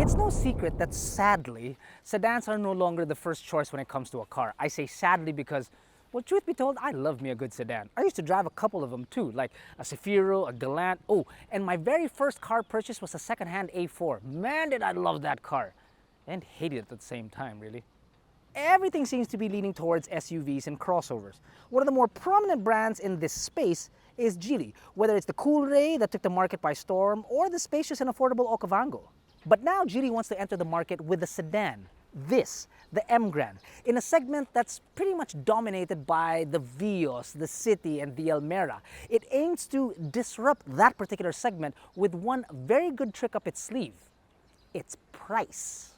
It's no secret that sadly, sedans are no longer the first choice when it comes to a car. I say sadly because, well, truth be told, I love me a good sedan. I used to drive a couple of them too, like a Zafiro, a Galant. Oh, and my very first car purchase was a second-hand A4. Man, did I love that car. And hate it at the same time, really. Everything seems to be leaning towards SUVs and crossovers. One of the more prominent brands in this space is Geely, whether it's the Coolray that took the market by storm or the spacious and affordable Okavango. But now Geely wants to enter the market with a sedan, the Emgrand, in a segment that's pretty much dominated by the Vios, the City, and the Almera. It aims to disrupt that particular segment with one very good trick up its sleeve: its price.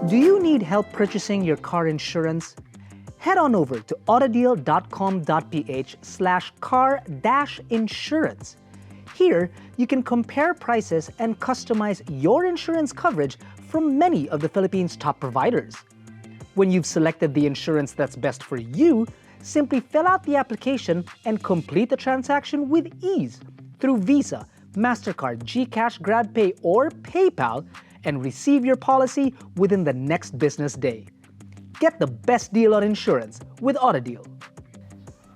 Do you need help purchasing your car insurance? Head on over to AutoDeal.com.ph/car-insurance. Here, you can compare prices and customize your insurance coverage from many of the Philippines' top providers. When you've selected the insurance that's best for you, simply fill out the application and complete the transaction with ease through Visa, MasterCard, GCash, GrabPay, or PayPal, and receive your policy within the next business day. Get the best deal on insurance with AutoDeal.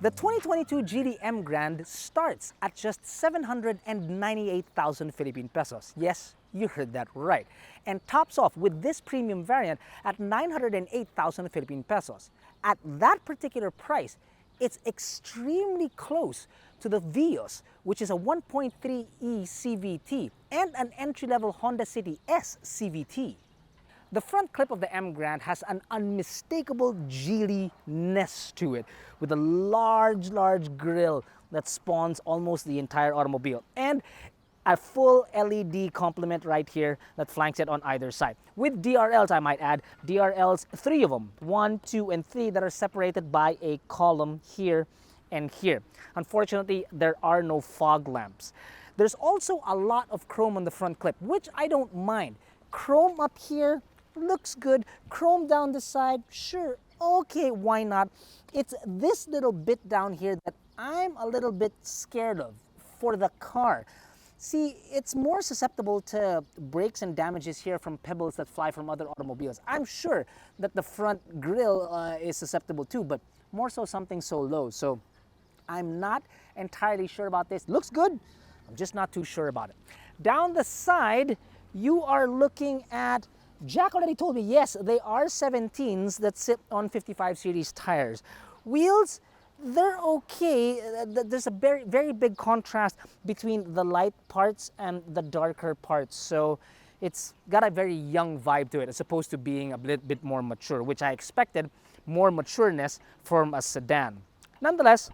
The 2022 Geely Emgrand starts at just 798,000 Philippine pesos. Yes, you heard that right. And tops off with this premium variant at 908,000 Philippine pesos. At that particular price, it's extremely close to the Vios, which is a 1.3e CVT, and an entry-level Honda City S CVT. The front clip of the Emgrand has an unmistakable Geely-ness to it, with a large grille that spawns almost the entire automobile, and a full LED complement right here that flanks it on either side. With DRLs, I might add, DRLs, 3 of them, 1, 2, and 3, that are separated by a column here and here. Unfortunately, there are no fog lamps. There's also a lot of chrome on the front clip, which I don't mind. Chrome up here looks good. Chrome down the side, sure, okay, why not? It's this little bit down here that I'm a little bit scared of for the car. See, it's more susceptible to breaks and damages here from pebbles that fly from other automobiles. I'm sure that the front grille is susceptible too, but more so something so low. So I'm not entirely sure about this. Looks good, I'm just not too sure about it. Down the side, you are looking at, Jack already told me, yes, they are 17s that sit on 55 series tires. Wheels, they're okay. There's a very big contrast between the light parts and the darker parts. So it's got a very young vibe to it as opposed to being a bit more mature, which I expected more matureness from a sedan. Nonetheless,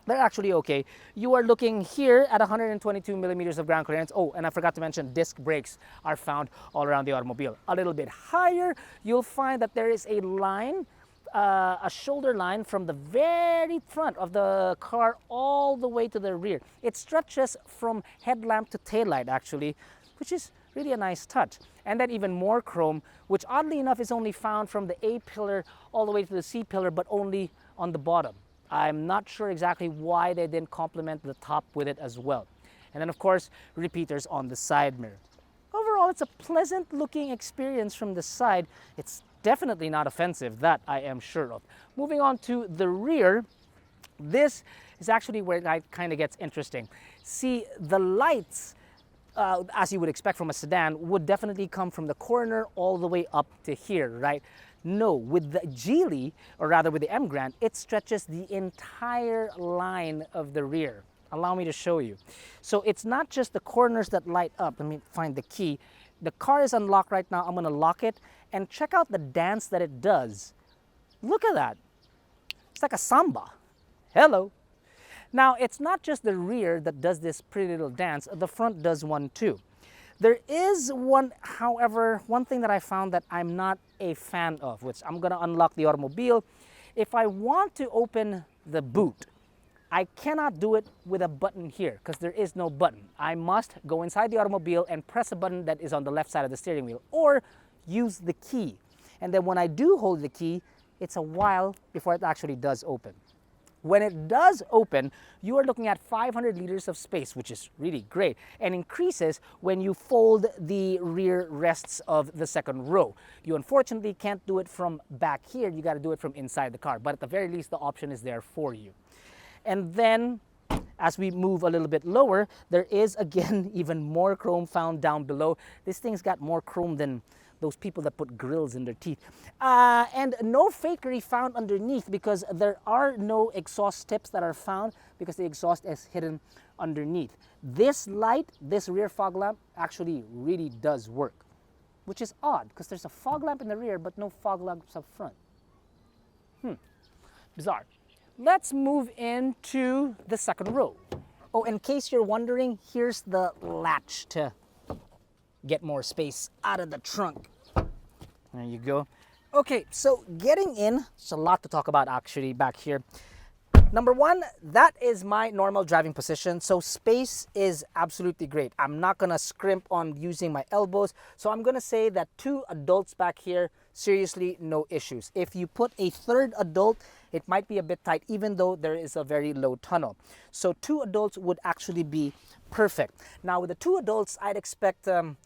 they're actually okay. You are looking here at 122 millimeters of ground clearance. Oh, and I forgot to mention, disc brakes are found all around the automobile. A little bit higher, you'll find that there is a line, a shoulder line from the very front of the car all the way to the rear. It stretches from headlamp to taillight actually, which is really a nice touch. And then even more chrome, which oddly enough is only found from the A pillar all the way to the C pillar, but only on the bottom. I'm not sure exactly why they didn't complement the top with it as well. And then of course, repeaters on the side mirror. Overall, it's a pleasant looking experience from the side. It's definitely not offensive, that I am sure of. Moving on to the rear, this is actually where it kind of gets interesting. See, the lights, as you would expect from a sedan, would definitely come from the corner all the way up to here, right? No, with the Geely, or rather with the Emgrand, it stretches the entire line of the rear. Allow me to show you. So it's not just the corners that light up. Let me find the key. The car is unlocked right now. I'm gonna lock it and check out the dance that it does. Look at that. It's like a samba. Hello. Now, it's not just the rear that does this pretty little dance. The front does one too. There is one, however, one thing that I found that I'm not a fan of, which I'm gonna unlock the automobile. If I want to open the boot, I cannot do it with a button here because there is no button. I must go inside the automobile and press a button that is on the left side of the steering wheel, or use the key. And then when I do hold the key, it's a while before it actually does open. When it does open, you are looking at 500 liters of space, which is really great, and increases when you fold the rear rests of the second row. You unfortunately can't do it from back here. You got to do it from inside the car, but at the very least, the option is there for you. And then, as we move a little bit lower, there is again even more chrome found down below. This thing's got more chrome than those people that put grills in their teeth. And no fakery found underneath because there are no exhaust tips that are found because the exhaust is hidden underneath. This light, this rear fog lamp, actually really does work, which is odd because there's a fog lamp in the rear but no fog lamps up front. Bizarre. Let's move into the second row. Oh, in case you're wondering, here's the latch to get more space out of the trunk. There you go. Okay, so getting in, there's a lot to talk about actually back here. Number one, that is my normal driving position, so space is absolutely great. I'm not gonna scrimp on using my elbows, so I'm gonna say that 2 adults back here, seriously, no issues. If you put a third adult, it might be a bit tight, even though there is a very low tunnel. So 2 adults would actually be perfect. Now with the 2 adults, I'd expect a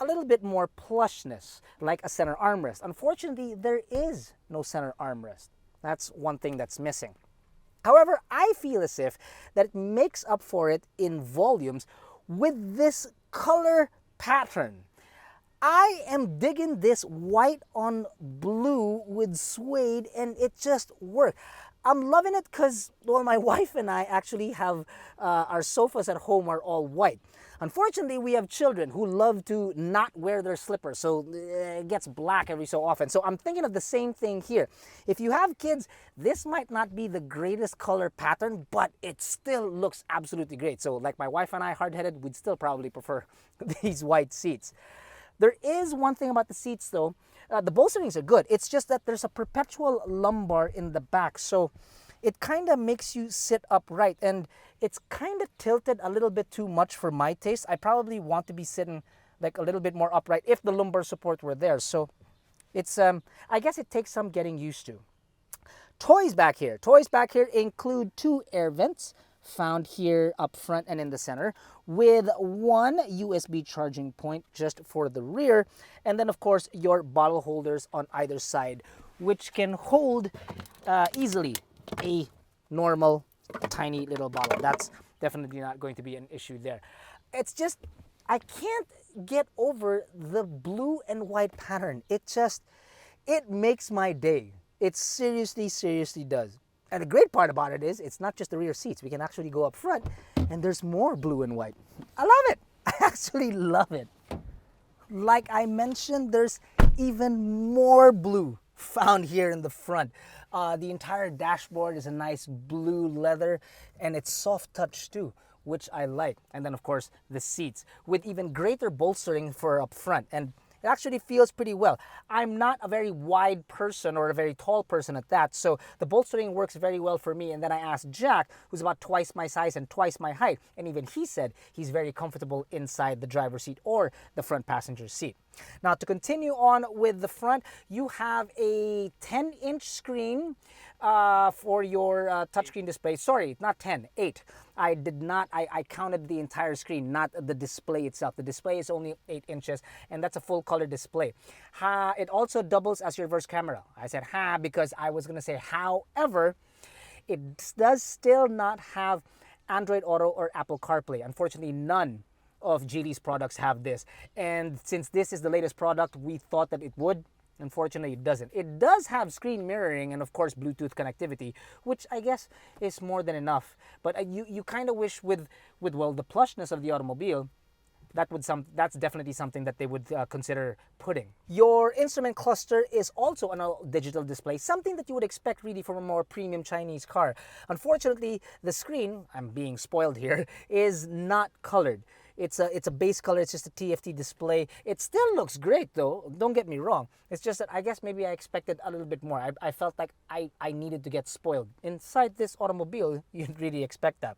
little bit more plushness, like a center armrest. Unfortunately, there is no center armrest. That's one thing that's missing. However, I feel as if that it makes up for it in volumes with this color pattern. I am digging this white on blue with suede, and it just worked. I'm loving it because, well, my wife and I actually have our sofas at home are all white. Unfortunately, we have children who love to not wear their slippers, so it gets black every so often. So I'm thinking of the same thing here. If you have kids, this might not be the greatest color pattern, but it still looks absolutely great. So like my wife and I, hard-headed, we'd still probably prefer these white seats. There is one thing about the seats though. The bolsterings are good. It's just that there's a perpetual lumbar in the back. So it kind of makes you sit upright, and it's kind of tilted a little bit too much for my taste. I probably want to be sitting like a little bit more upright if the lumbar support were there. So it's, I guess it takes some getting used to. Toys back here. Toys back here include 2 air vents found here up front and in the center, with 1 USB charging point just for the rear, and then of course your bottle holders on either side, which can hold easily a normal tiny little bottle. That's definitely not going to be an issue there. It's just, I can't get over the blue and white pattern. It makes my day. It seriously does. And the great part about it is, it's not just the rear seats. We can actually go up front, and there's more blue and white. I love it. I actually love it. Like I mentioned, there's even more blue found here in the front. The entire dashboard is a nice blue leather, and it's soft touch too, which I like. And then of course the seats with even greater bolstering for up front, and it actually feels pretty well. I'm not a very wide person or a very tall person at that, so the bolstering works very well for me. And then I asked Jack, who's about twice my size and twice my height, and even he said he's very comfortable inside the driver's seat or the front passenger seat. Now to continue on with the front, you have a 10-inch screen for your touchscreen display. Sorry, not 10, 8. I counted the entire screen, not the display itself. The display is only 8 inches, and that's a full color display. It also doubles as your reverse camera. I said because I was gonna say, however, It does still not have Android Auto or Apple CarPlay. Unfortunately, none of Geely's products have this. And since this is the latest product, we thought that it would. Unfortunately, it doesn't. It does have screen mirroring and, of course, Bluetooth connectivity, which I guess is more than enough. But you kind of wish with well, the plushness of the automobile, that's definitely something that they would consider putting. Your instrument cluster is also on a digital display, something that you would expect really from a more premium Chinese car. Unfortunately, the screen, I'm being spoiled here, is not colored. It's a base color. It's just a TFT display. It still looks great though. Don't get me wrong. It's just that I guess maybe I expected a little bit more. I felt like I needed to get spoiled. Inside this automobile, you'd really expect that.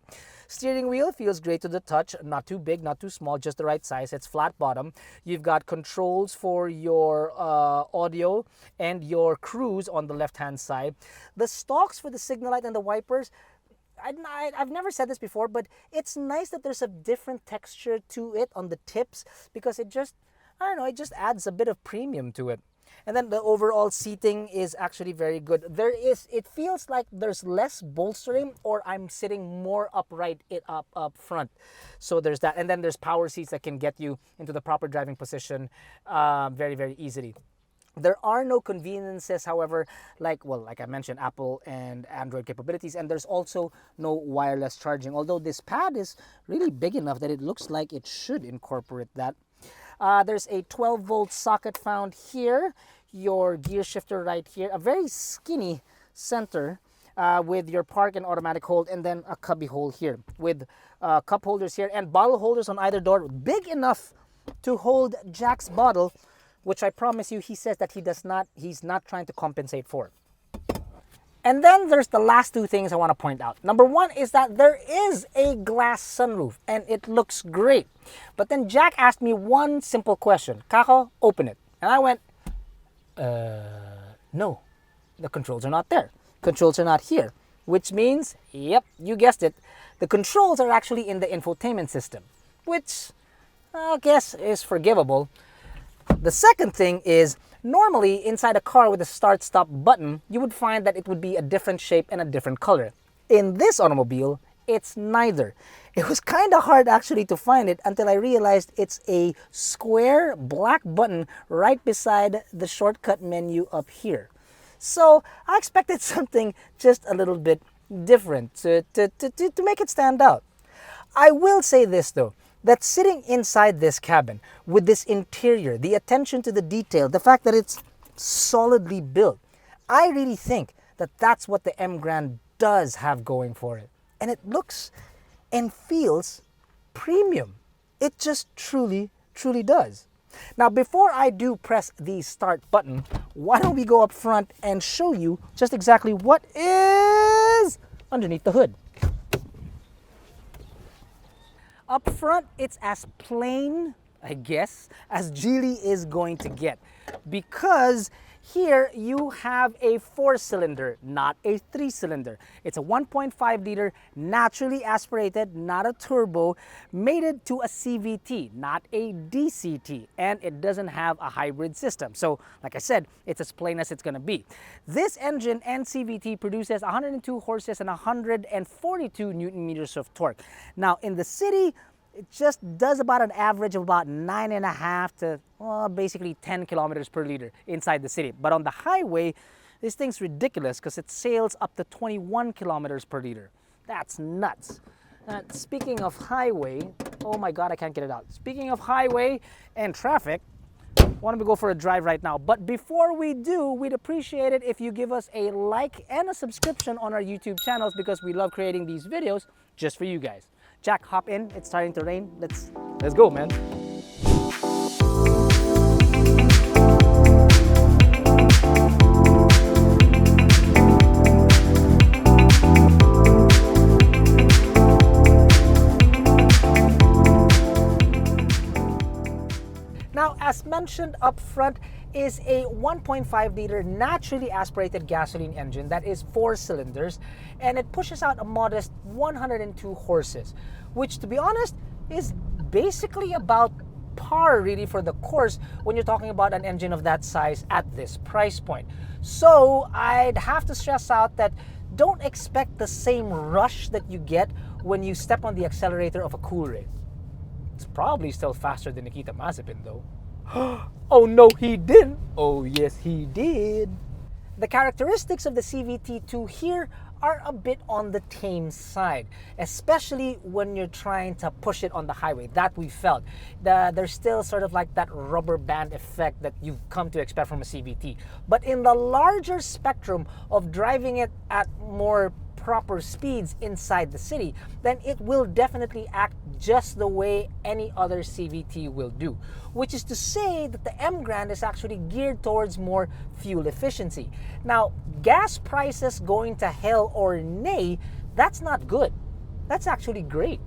Steering wheel feels great to the touch. Not too big, not too small, just the right size. It's flat bottom. You've got controls for your audio and your cruise on the left-hand side. The stalks for the signal light and the wipers, I've never said this before, but it's nice that there's a different texture to it on the tips because it just, I don't know, it just adds a bit of premium to it. And then the overall seating is actually very good. It feels like there's less bolstering or I'm sitting more upright up front. So there's that. And then there's power seats that can get you into the proper driving position very, very easily. There are no conveniences, however, like I mentioned, Apple and Android capabilities, and there's also no wireless charging, although this pad is really big enough that it looks like it should incorporate that. There's a 12-volt socket found here, your gear shifter right here, a very skinny center with your park and automatic hold, and then a cubby hole here with cup holders here and bottle holders on either door, big enough to hold Jack's bottle, which I promise you, he says that he's not trying to compensate for. And then there's the last two things I want to point out. Number one is that there is a glass sunroof and it looks great. But then Jack asked me one simple question. Kako, open it. And I went, no, the controls are not there. Controls are not here, which means, yep, you guessed it. The controls are actually in the infotainment system, which I guess is forgivable. The second thing is, normally inside a car with a start-stop button, you would find that it would be a different shape and a different color. In this automobile, it's neither. It was kind of hard actually to find it until I realized it's a square black button right beside the shortcut menu up here. So I expected something just a little bit different to make it stand out. I will say this though, that sitting inside this cabin with this interior, the attention to the detail, the fact that it's solidly built, I really think that that's what the Emgrand does have going for it. And it looks and feels premium. It just truly, truly does. Now, before I do press the start button, why don't we go up front and show you just exactly what is underneath the hood. Up front, it's as plain, I guess, as Geely is going to get. Because here you have a 4-cylinder, not a 3-cylinder. It's a 1.5 liter, naturally aspirated, not a turbo, mated to a CVT, not a DCT. And it doesn't have a hybrid system. So, like I said, it's as plain as it's going to be. This engine and CVT produces 102 horses and 142 Newton meters of torque. Now, in the city, it just does about an average of about 9.5 to basically 10 kilometers per liter inside the city. But on the highway, this thing's ridiculous because it sails up to 21 kilometers per liter. That's nuts. Speaking of highway, oh my God, I can't get it out. Speaking of highway and traffic, why don't we go for a drive right now? But before we do, we'd appreciate it if you give us a like and a subscription on our YouTube channels because we love creating these videos just for you guys. Jack, hop in. It's starting to rain. Let's go, man. Now, as mentioned up front, is a 1.5 liter naturally aspirated gasoline engine that is 4 cylinders, and it pushes out a modest 102 horses, which, to be honest, is basically about par really for the course when you're talking about an engine of that size at this price point. So I'd have to stress out that don't expect the same rush that you get when you step on the accelerator of a Coolray. It's probably still faster than Nikita Mazepin though. Oh no, he didn't. Oh yes, he did. The characteristics of the CVT2 here are a bit on the tame side, especially when you're trying to push it on the highway. That we felt. There's still sort of like that rubber band effect that you've come to expect from a CVT. But in the larger spectrum of driving it at more proper speeds inside the city, then it will definitely act just the way any other CVT will do. Which is to say that the Emgrand is actually geared towards more fuel efficiency. Now, gas prices going to hell or nay, that's not good. That's actually great.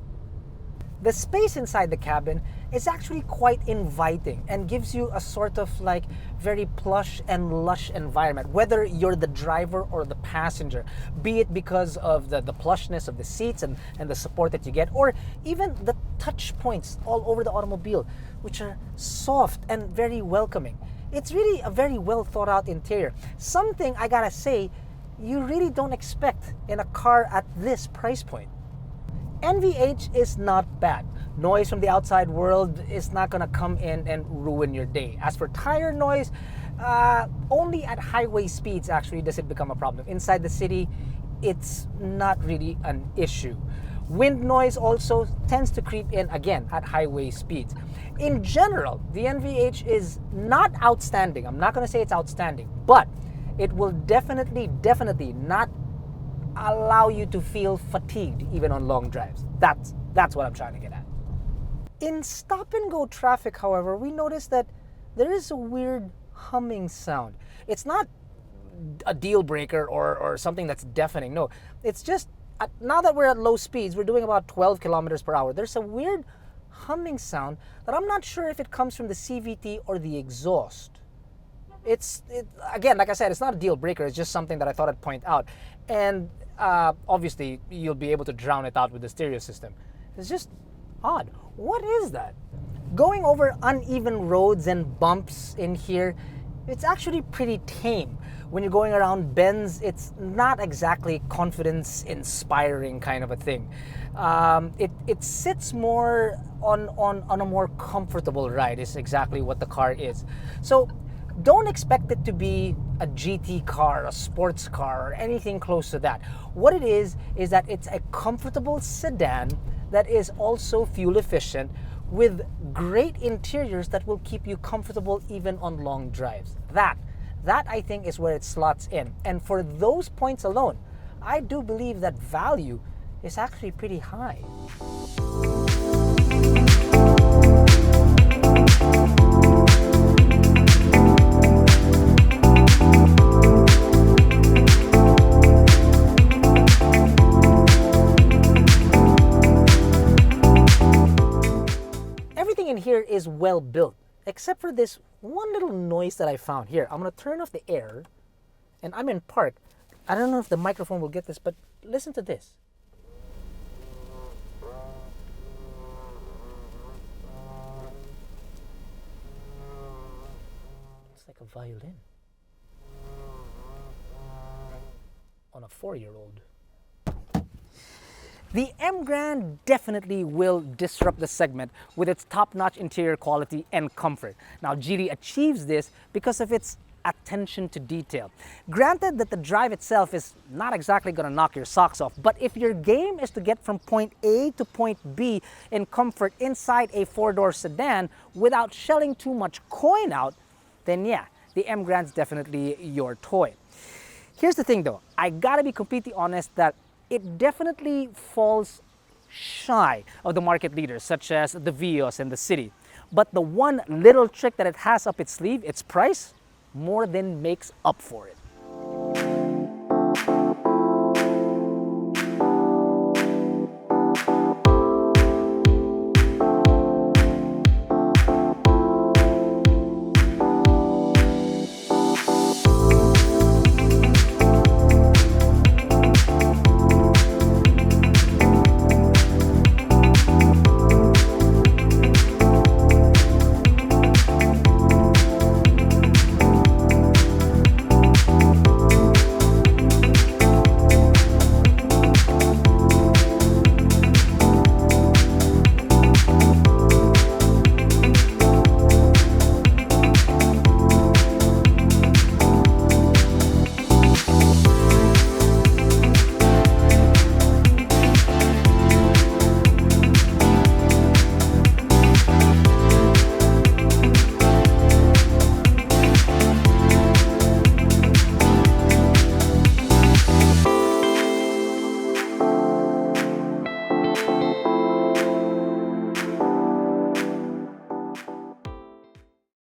The space inside the cabin is actually quite inviting and gives you a sort of like very plush and lush environment, whether you're the driver or the passenger, be it because of the plushness of the seats and the support that you get, or even the touch points all over the automobile, which are soft and very welcoming. It's really a very well thought out interior. Something I gotta say, you really don't expect in a car at this price point. NVH is not bad. Noise from the outside world is not going to come in and ruin your day. As for tire noise, only at highway speeds actually does it become a problem. Inside the city, it's not really an issue. Wind noise also tends to creep in again at highway speeds. In general, the NVH is not outstanding. I'm not going to say it's outstanding, but it will definitely not allow you to feel fatigued even on long drives. That's what I'm trying to get at. In stop and go traffic, however, we notice that there is a weird humming sound. It's not a deal breaker or something that's deafening. No, it's just now that we're at low speeds, we're doing about 12 kilometers per hour. There's a weird humming sound that I'm not sure if it comes from the CVT or the exhaust. Again, like I said, it's not a deal breaker. It's just something that I thought I'd point out. And obviously, you'll be able to drown it out with the stereo system. It's just odd. What is that? Going over uneven roads and bumps in here, it's actually pretty tame. When you're going around bends, it's not exactly confidence-inspiring kind of a thing. It sits more on a more comfortable ride is exactly what the car is. So don't expect it to be a GT car, a sports car, or anything close to that. What it is that it's a comfortable sedan that is also fuel efficient with great interiors that will keep you comfortable even on long drives. That I think is where it slots in. And for those points alone, I do believe that value is actually pretty high. Everything in here is well built, except for this one little noise that I found. Here, I'm going to turn off the air, and I'm in park. I don't know if the microphone will get this, but listen to this. It's like a violin on a 4-year-old. The Emgrand definitely will disrupt the segment with its top-notch interior quality and comfort. Now, Geely achieves this because of its attention to detail. Granted that the drive itself is not exactly going to knock your socks off, but if your game is to get from point A to point B in comfort inside a 4-door sedan without shelling too much coin out, then yeah, the Emgrand's definitely your toy. Here's the thing though, I gotta be completely honest that it definitely falls shy of the market leaders such as the Vios and the City. But the one little trick that it has up its sleeve, its price, more than makes up for it.